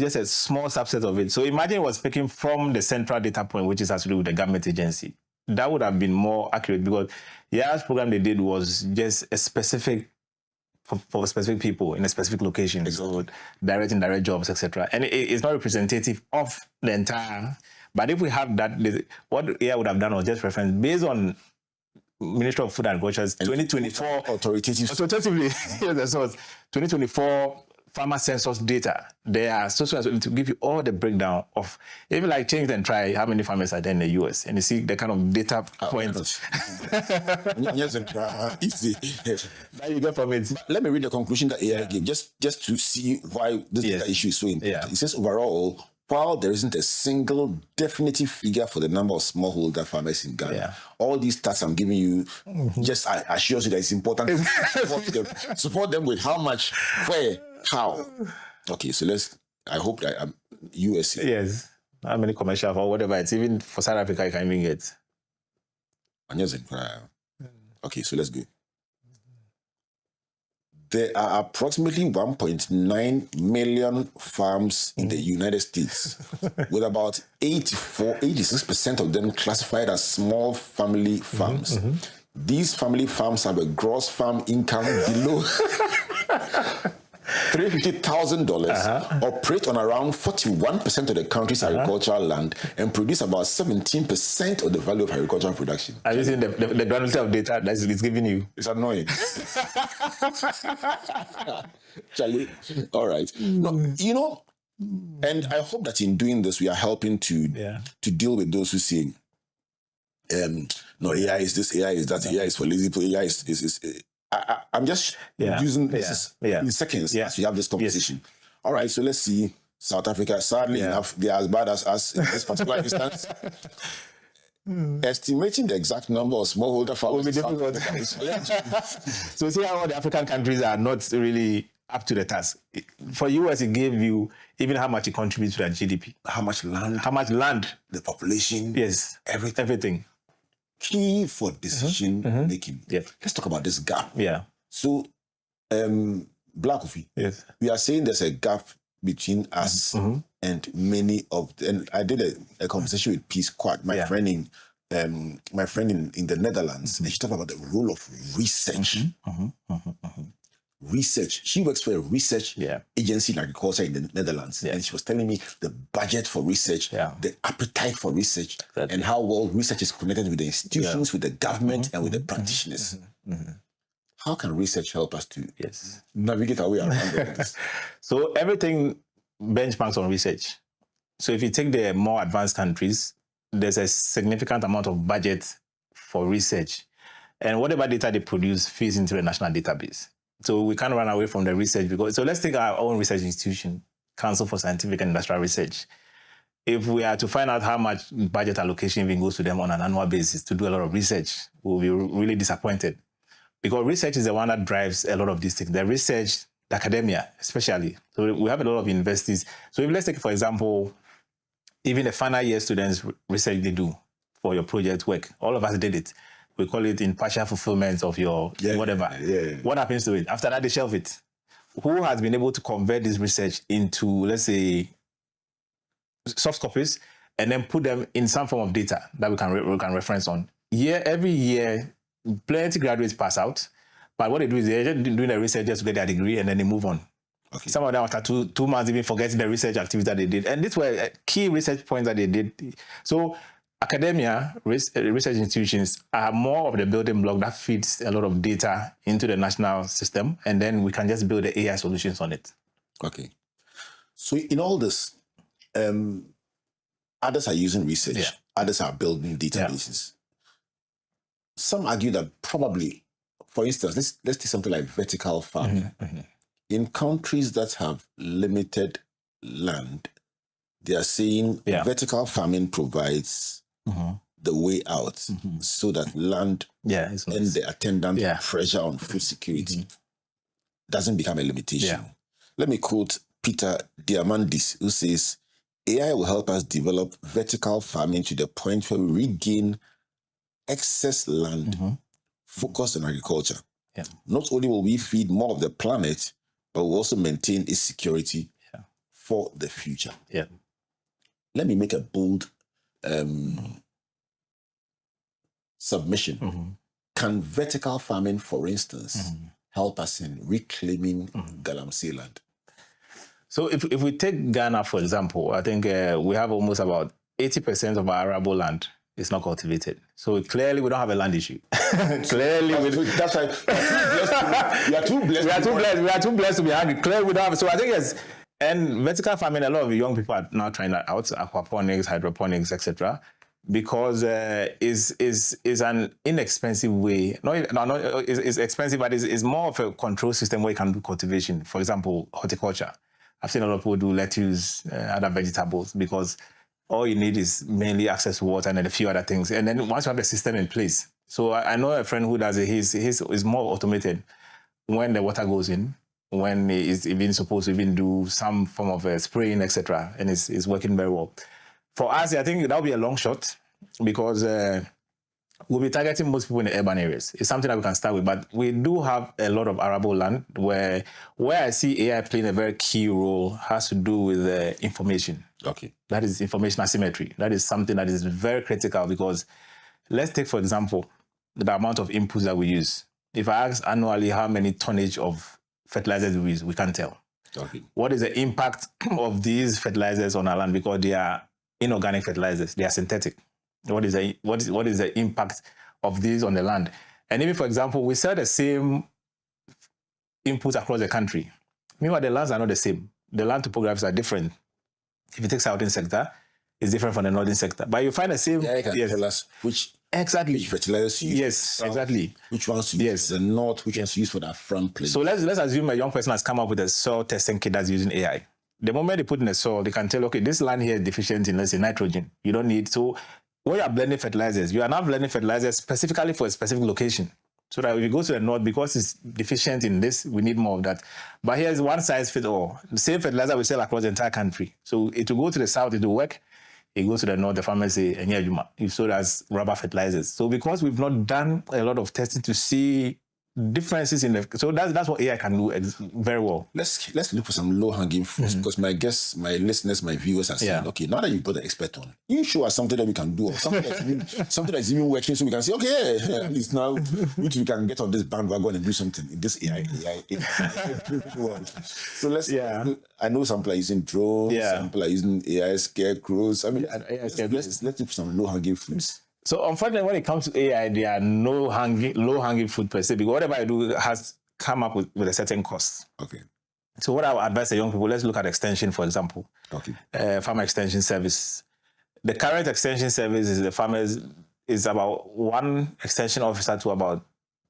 just a small subset of it. So imagine it was speaking from the central data point, which is has to do with the government agency. That would have been more accurate because Yara's program they did was just a specific for specific people in a specific location. Exactly. So direct and indirect jobs, etc. And it's not representative of the entire. But if we have that, what AI would have done was just reference based on Ministry of Food and Agriculture's 2024 authoritatively, yes, the source 2024 farmer census data. They are so to give you all the breakdown of, even like change and try how many farmers are there in the US, and you see the kind of data points. Easy. That you get from it. Let me read the conclusion that AI gave, just to see why this data issue is so important. It says overall, while there isn't a single definitive figure for the number of smallholder farmers in Ghana, all these stats I'm giving you just assures you that it's important to support them with how much, where, how. Okay, so I hope that US. Yes. How many commercial or whatever, it's even for South Africa you can even get. Okay, so let's go. There are approximately 1.9 million farms in the United States, with about 86% of them classified as small family farms. These family farms have a gross farm income below $350,000, operate on around 41% of the country's agricultural land, and produce about 17% of the value of agricultural production. Are you seeing the granularity of data that it's giving you? It's annoying. Charlie, all right. No, you know, and I hope that in doing this, we are helping to deal with those who say, no, AI is this, AI is that, AI is for lazy people, AI is I'm just using this in seconds as we have this conversation. All right, so let's see. South Africa, sadly enough, they are as bad as us in this particular instance. Estimating the exact number of smallholder farmers will be difficult. So see how all the African countries are not really up to the task. For US, it gave you even how much it contributes to their GDP. How much land, the population, everything. Key for decision making. Let's talk about this gap. So, Blaqq Qouphy, we are saying there's a gap between us and many of and I did a conversation with Peace Quad, my friend in the Netherlands, and she talked about the role of research. Research. She works for a research agency in agriculture in the Netherlands. And she was telling me the budget for research, the appetite for research, and how well research is connected with the institutions, with the government, and with the practitioners. How can research help us to Yes. navigate our way around this? So everything benchmarks on research. So if you take the more advanced countries, there's a significant amount of budget for research. And whatever data they produce feeds into the national database. So we can't run away from the research because, so let's take our own research institution, Council for Scientific and Industrial Research. If we are to find out how much budget allocation even goes to them on an annual basis to do a lot of research, we'll be really disappointed. Because research is the one that drives a lot of these things. The research, the academia, especially. So we have a lot of universities. So if let's take, for example, even the final year students research they do for your project work, all of us did it. We call it in partial fulfillment of your whatever. Yeah. What happens to it? After that, they shelve it. Who has been able to convert this research into, let's say, soft copies and then put them in some form of data that we can reference on? Every year, plenty graduates pass out, but what they do is they're just doing the research just to get their degree and then they move on. Okay. Some of them after two months even forgetting the research activities that they did. And these were key research points that they did. So academia, research institutions are more of the building block that feeds a lot of data into the national system, and then we can just build the AI solutions on it. Okay. So in all this, others are using research, others are building databases. Some argue that probably, for instance, let's take something like vertical farming. In countries that have limited land, they are saying vertical farming provides the way out so that land and the attendant pressure on food security doesn't become a limitation. Let me quote Peter Diamandis, who says, AI will help us develop vertical farming to the point where we regain excess land focused on agriculture. Not only will we feed more of the planet, but we'll also maintain its security for the future. Let me make a bold submission. Can vertical farming, for instance, help us in reclaiming Galamsey land? So if we take Ghana, for example, I think we have almost about 80% of our arable land is not cultivated. So clearly we don't have a land issue. Clearly that's right. We are too blessed. We are too blessed to be hungry. Clearly we don't have. So I think yes. And vertical farming, a lot of young people are now trying that out, aquaponics, hydroponics, etc., because is an inexpensive way. It's expensive, but it's more of a control system where you can do cultivation. For example, horticulture. I've seen a lot of people do lettuce, other vegetables, because all you need is mainly access to water and then a few other things. And then once you have the system in place. So I know a friend who does it. His is more automated. When the water goes in, when it's even supposed to even do some form of spraying, etc., and it's working very well. For us, I think that'll be a long shot because we'll be targeting most people in the urban areas. It's something that we can start with, but we do have a lot of arable land where I see AI playing a very key role has to do with information. Okay. That is information asymmetry. That is something that is very critical because let's take, for example, the amount of inputs that we use. If I ask annually how many tonnage of fertilizers we use, we can't tell. Okay. What is the impact of these fertilizers on our land? Because they are inorganic fertilizers, they are synthetic. What is the impact of these on the land? And even, for example, we sell the same inputs across the country. Meanwhile, the lands are not the same. The land topographies are different. If you take southern sector, it's different from the northern sector. But you find the same. Yeah, you can tell us which fertilizers you use. Yes, exactly. Which ones to use for the north, which ones to use for that front place. So let's assume a young person has come up with a soil testing kit that's using AI. The moment they put in the soil, they can tell, okay, this land here is deficient in, let's say, nitrogen. You don't need. So when you are blending fertilizers, you are now blending fertilizers specifically for a specific location. So that if you go to the north, because it's deficient in this, we need more of that. But here's one size fits all. The same fertilizer we sell across the entire country. So it will go to the south, it will work. It goes to the north, the farmers say, and yeah, you've sold as rubber fertilizers. So because we've not done a lot of testing to see differences in the, so that's what AI can do very well. Let's look for some low-hanging fruits because my guests, my listeners, my viewers are saying, okay, now that you put the expert on, you show us something that we can do, or something that's even working, so we can say, okay, at least now we can get on this bandwagon and do something in this AI world. So I know some people are using drones, some people are using AI scarecrows. I mean, let's look for some low-hanging fruits. So unfortunately, when it comes to AI, there are no low-hanging fruit per se, because whatever I do has come up with a certain cost. Okay. So what I would advise the young people, let's look at extension, for example. Okay. Farmer extension service. The current extension service is the farmers is about one extension officer to about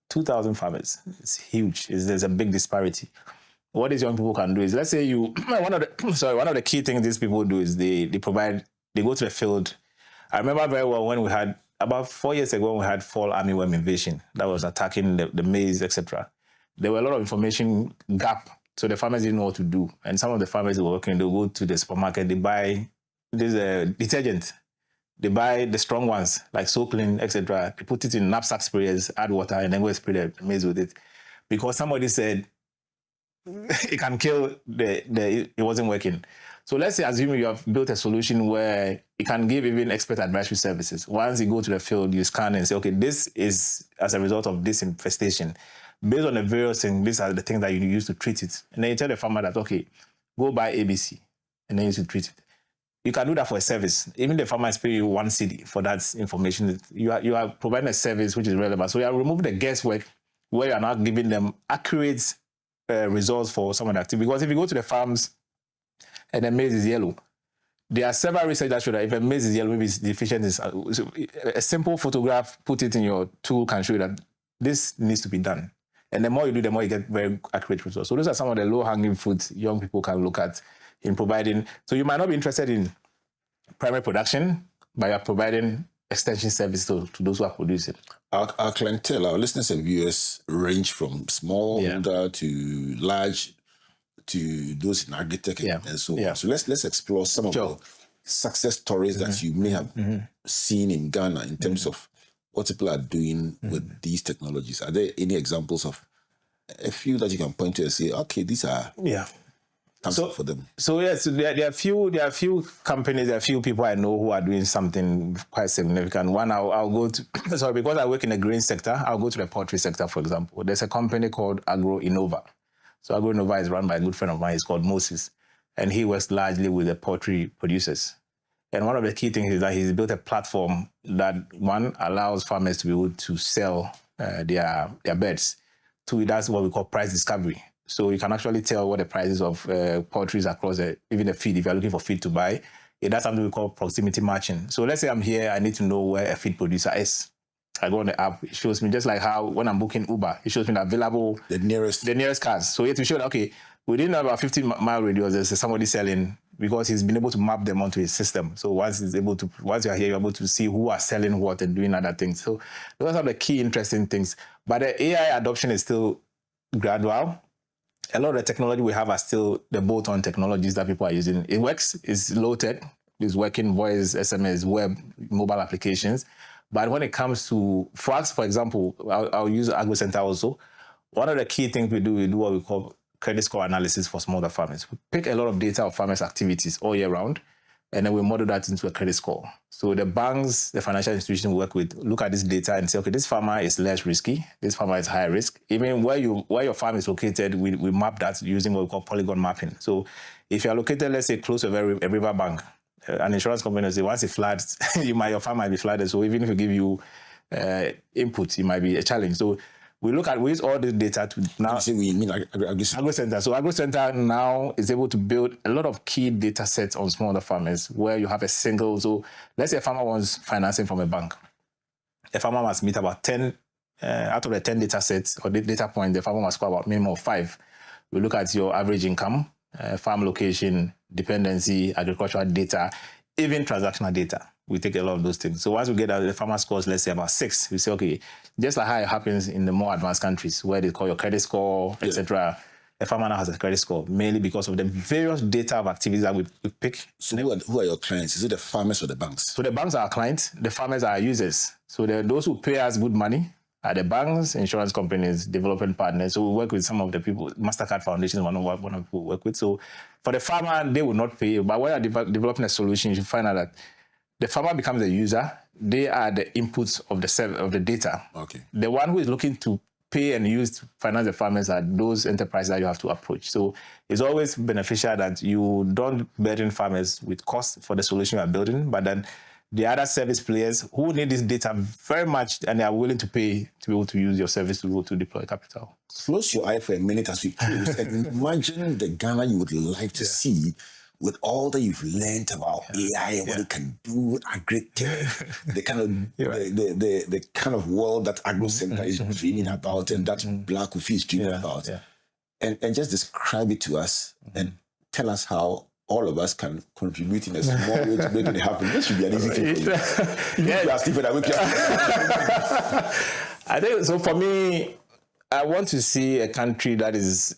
2,000 farmers. It's huge. There's a big disparity. What these young people can do is, let's say one of the key things these people do is they go to the field. I remember very well when we had, about 4 years ago, we had fall armyworm invasion that was attacking the maize, etc. There were a lot of information gap, so the farmers didn't know what to do. And some of the farmers who were working, they'll go to the supermarket, they buy this detergent. They buy the strong ones, like Ocran, etc. They put it in knapsack sprayers, add water, and then go spray the maize with it. Because somebody said it can kill it wasn't working. So let's say, assume you have built a solution where it can give even expert advisory services. Once you go to the field, you scan and say, okay, this is as a result of this infestation. Based on the various things, these are the things that you use to treat it. And then you tell the farmer that, okay, go buy ABC, and then use to treat it. You can do that for a service. Even the farmer is paying you 1 cedi for that information. You are providing a service which is relevant. So you are removing the guesswork where you are not giving them accurate results for some of the activity. Because if you go to the farms and the maize is yellow, there are several research that show that if a maize is yellow, maybe it's deficient. A simple photograph, put it in your tool, can show you that this needs to be done. And the more you do, the more you get very accurate results. So those are some of the low-hanging fruits young people can look at in providing. So you might not be interested in primary production, but you're providing extension service to those who are producing. Our clientele, our listeners and viewers range from small to large, to those in agri-tech and so on. So let's explore some of the success stories that you may have seen in Ghana in terms of what people are doing with these technologies. Are there any examples of a few that you can point to and say, okay, these are for them? So yes, there are a few companies, there are a few people I know who are doing something quite significant. One, I'll go to, sorry, because I work in the grain sector, I'll go to the poultry sector, for example. There's a company called AgroInnova. So AgroInnova is run by a good friend of mine. He's called Moses, and he works largely with the poultry producers. And one of the key things is that he's built a platform that, one, allows farmers to be able to sell their birds. Two, that's what we call price discovery. So you can actually tell what the prices of poultry across even the feed, if you're looking for feed to buy. That's something we call proximity matching. So let's say I'm here, I need to know where a feed producer is. I go on the app, it shows me, just like how when I'm booking Uber, it shows me the available, the nearest cars. So you have to show that, okay, within about 15-mile radius, there's somebody selling, because he's been able to map them onto his system. So once you're here, you're able to see who are selling what and doing other things. So those are the key interesting things. But the AI adoption is still gradual. A lot of the technology we have are still the bolt-on technologies that people are using. It works, it's low-tech, it's working, voice, SMS, web, mobile applications. But when it comes to, for us, for example, I'll use Agro Center also. One of the key things we do what we call credit score analysis for smallholder farmers. We pick a lot of data of farmers' activities all year round, and then we model that into a credit score. So the banks, the financial institutions we work with, look at this data and say, okay, this farmer is less risky, this farmer is higher risk. Even where your farm is located, we map that using what we call polygon mapping. So if you're located, let's say, close to a river bank, an insurance company will say, once it floods, your farm might be flooded. So even if we give you input, it might be a challenge. So we use all this data to now. We mean Agro Center. So Agro Center now is able to build a lot of key data sets on smaller farmers where you have a single. So let's say a farmer wants financing from a bank. A farmer must meet about 10 out of the 10 data sets or the data points. The farmer must score about minimum of 5. We look at your average income, farm location, dependency, agricultural data, even transactional data. We take a lot of those things. So once we get the farmer scores, let's say about 6, we say, okay, just like how it happens in the more advanced countries where they call your credit score, etc. A farmer now has a credit score, mainly because of the various data of activities that we pick. So who are your clients? Is it the farmers or the banks? So the banks are our clients, the farmers are our users. So those who pay us good money are the banks, insurance companies, development partners. So we work with some of the people, MasterCard Foundation is one of the people we work with. So for the farmer, they will not pay. But when you're developing a solution, you should find out that the farmer becomes the user. They are the inputs of the data. Okay. The one who is looking to pay and use to finance the farmers are those enterprises that you have to approach. So it's always beneficial that you don't burden farmers with costs for the solution you are building, but then the other service players who need this data very much and they are willing to pay to be able to use your service to be able to deploy capital. Close your eye for a minute as we close and imagine the Ghana you would like to see with all that you've learned about AI and what it can do, agri-tech, the kind of the kind of world that AgroCenter is dreaming about and that Blaqq Qouphy is dreaming about. And just describe it to us and tell us how all of us can contribute in a small way to make it happen. This should be an easy thing for you. I think so. For me, I want to see a country that is,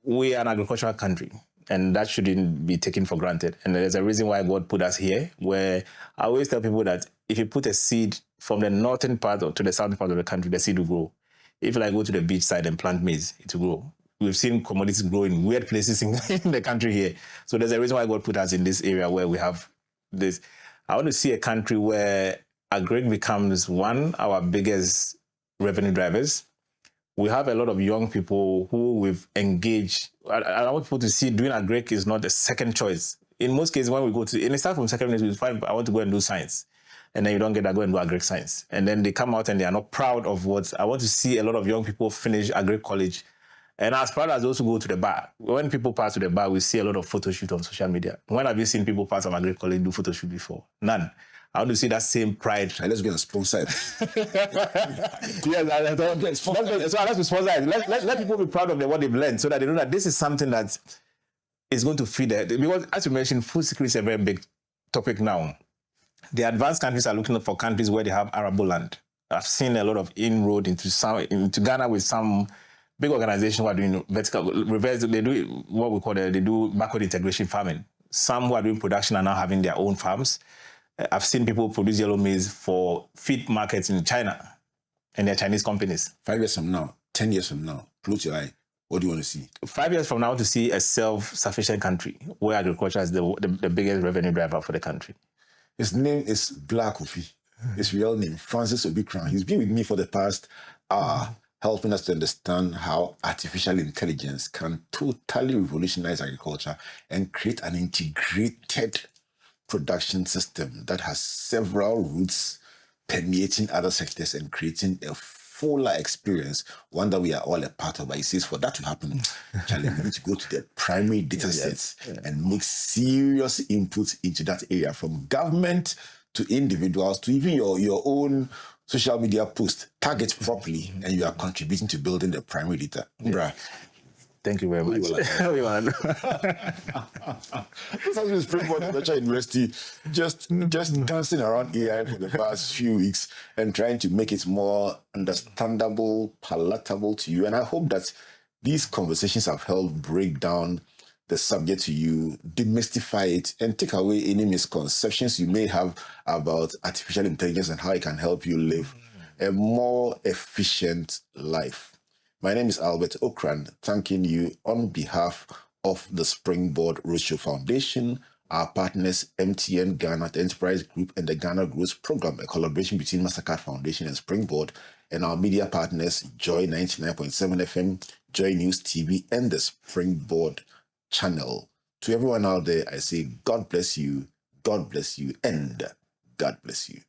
we are an agricultural country, and that shouldn't be taken for granted. And there's a reason why God put us here, where I always tell people that if you put a seed from the northern part to the southern part of the country, the seed will grow. If you go to the beach side and plant maize, it will grow. We've seen commodities grow in weird places in the country here. So there's a reason why God put us in this area where we have this. I want to see a country where agri becomes our biggest revenue drivers. We have a lot of young people who we've engaged. I want people to see doing agri is not a second choice. In most cases, when we go to, and it starts from secondary, we find, I want to go and do science. And then you don't get that, go and do agri science. And then they come out and they are not proud of what, I want to see a lot of young people finish agri college and as proud as those who go to the bar. When people pass to the bar, we see a lot of photo shoot on social media. When have you seen people pass from agri college do photo shoot before? None. I want to see that same pride. Let's get a sponsor. Let's be sponsored. Let people be proud of what they've learned so that they know that this is something that is going to feed them. Because as you mentioned, food security is a very big topic now. The advanced countries are looking for countries where they have arable land. I've seen a lot of inroad into Ghana with some big organizations who are doing reverse. They do what we call they do backward integration farming. Some who are doing production are now having their own farms. I've seen people produce yellow maize for feed markets in China, and they're Chinese companies. 5 years from now, 10 years from now, close your eye. What do you want to see? 5 years from now, to see a self-sufficient country where agriculture is the biggest revenue driver for the country. His name is Blaqq Qouphy. His real name, Francis Obirikorang. He's been with me for the past hour, helping us to understand how artificial intelligence can totally revolutionize agriculture and create an integrated production system that has several routes permeating other sectors and creating a fuller experience, one that we are all a part of. But he says for that to happen, Charlie, we need to go to the primary data sets and make serious inputs into that area, from government to individuals to even your own social media post. Target properly, and you are contributing to building the primary data. Bruh. Thank you very much. This has been Springboard University, just dancing around AI for the past few weeks and trying to make it more understandable, palatable to you. And I hope that these conversations have helped break down the subject to you, demystify it, and take away any misconceptions you may have about artificial intelligence and how it can help you live a more efficient life. My name is Albert Ocran, thanking you on behalf of the Springboard Roadshow Foundation, our partners MTN Ghana Enterprise Group and the Ghana Growth Program, a collaboration between Mastercard Foundation and Springboard, and our media partners Joy 99.7 FM, Joy News TV, and the Springboard channel. To everyone out there, I say God bless you, and God bless you.